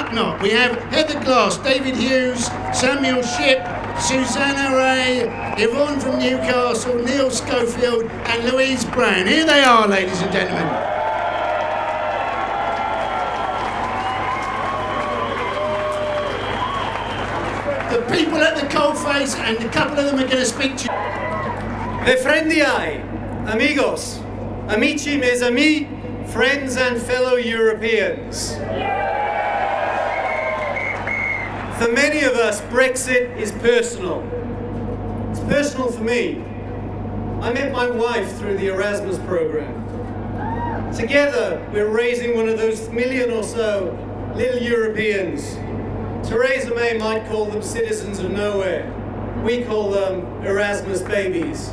But not. We have Heather Glass, David Hughes, Samuel Shipp, Susanna Ray, Yvonne from Newcastle, Neil Schofield and Louise Brown. Here they are, ladies and gentlemen. The people at the coalface, and a couple of them are going to speak to you. Befriendiai, amigos, amici, mes amis, friends and fellow Europeans. For many of us, Brexit is personal. It's personal for me. I met my wife through the Erasmus program. Together, we're raising one of those million or so little Europeans. Theresa May might call them citizens of nowhere. We call them Erasmus babies.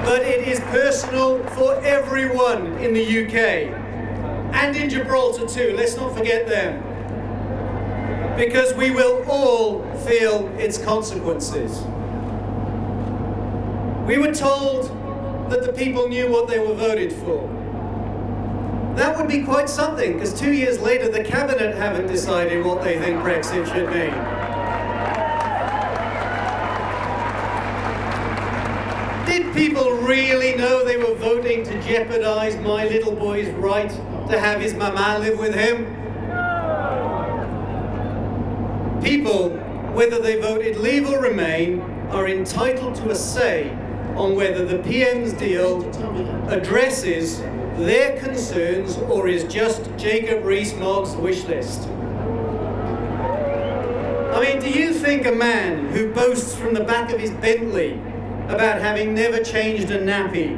But it is personal for everyone in the UK. And in Gibraltar too, let's not forget them. Because we will all feel its consequences. We were told that the people knew what they were voted for. That would be quite something, because 2 years later the cabinet haven't decided what they think Brexit should mean. Did people really know they were voting to jeopardize my little boy's right to have his mama live with him? People, whether they voted leave or remain, are entitled to a say on whether the PM's deal addresses their concerns or is just Jacob Rees-Mogg's wish list. I mean, do you think a man who boasts from the back of his Bentley about having never changed a nappy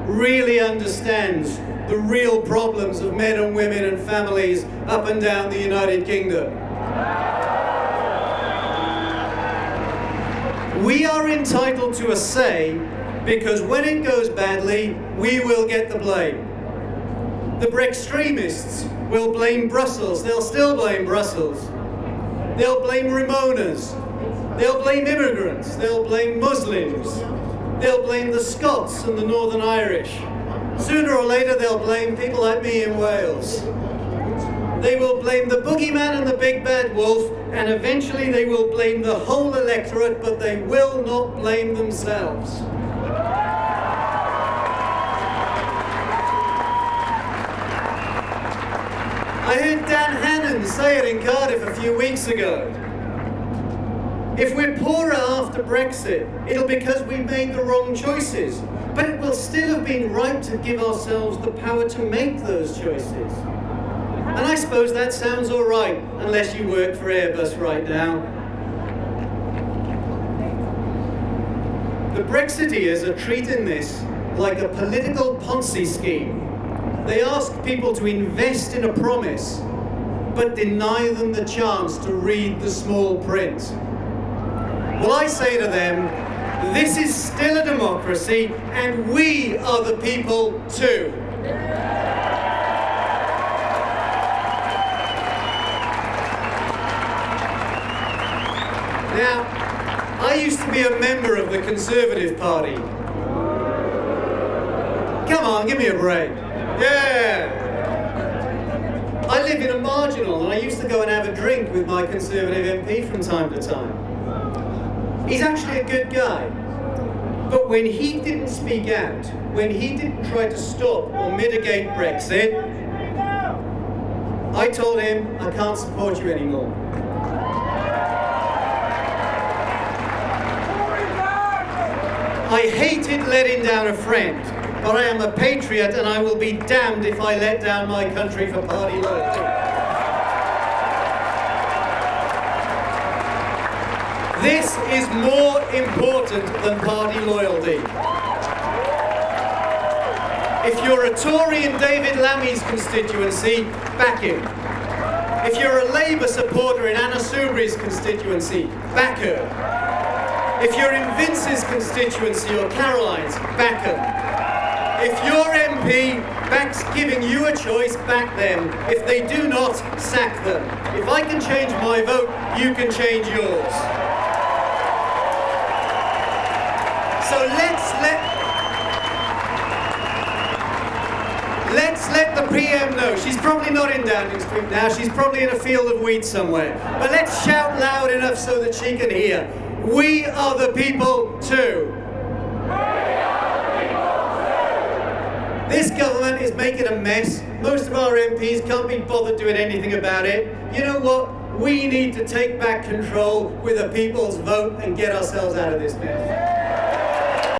really understands the real problems of men and women and families up and down the United Kingdom? We are entitled to a say because when it goes badly, we will get the blame. The Brextremists will blame Brussels. They'll still blame Brussels. They'll blame Remoaners. They'll blame immigrants. They'll blame Muslims. They'll blame the Scots and the Northern Irish. Sooner or later, they'll blame people like me in Wales. They will blame the boogeyman and the big bad wolf, and eventually they will blame the whole electorate, but they will not blame themselves. I heard Dan Hannan say it in Cardiff a few weeks ago. If we're poorer after Brexit, it'll be because we made the wrong choices. But it will still have been right to give ourselves the power to make those choices. And I suppose that sounds all right, unless you work for Airbus right now. The Brexiteers are treating this like a political Ponzi scheme. They ask people to invest in a promise, but deny them the chance to read the small print. Well, I say to them, this is still a democracy, and we are the people too. Now, I used to be a member of the Conservative Party. Come on, give me a break. Yeah! I live in a marginal, and I used to go and have a drink with my Conservative MP from time to time. He's actually a good guy. But when he didn't speak out, when he didn't try to stop or mitigate Brexit, I told him, I can't support you anymore. I hated letting down a friend, but I am a patriot and I will be damned if I let down my country for party loyalty. This is more important than party loyalty. If you're a Tory in David Lammy's constituency, back him. If you're a Labour supporter in Anna Soubry's constituency, back her. If you're in Vince's constituency or Caroline's, back them. If your MP backs giving you a choice, back them. If they do not, sack them. If I can change my vote, you can change yours. So let's let the PM know. She's probably probably not in Downing Street now. She's probably in a field of wheat somewhere. But let's shout loud enough so that she can hear. We are the people too. This government is making a mess. Most of our MPs can't be bothered doing anything about it. You know what? We need to take back control with a people's vote and get ourselves out of this mess.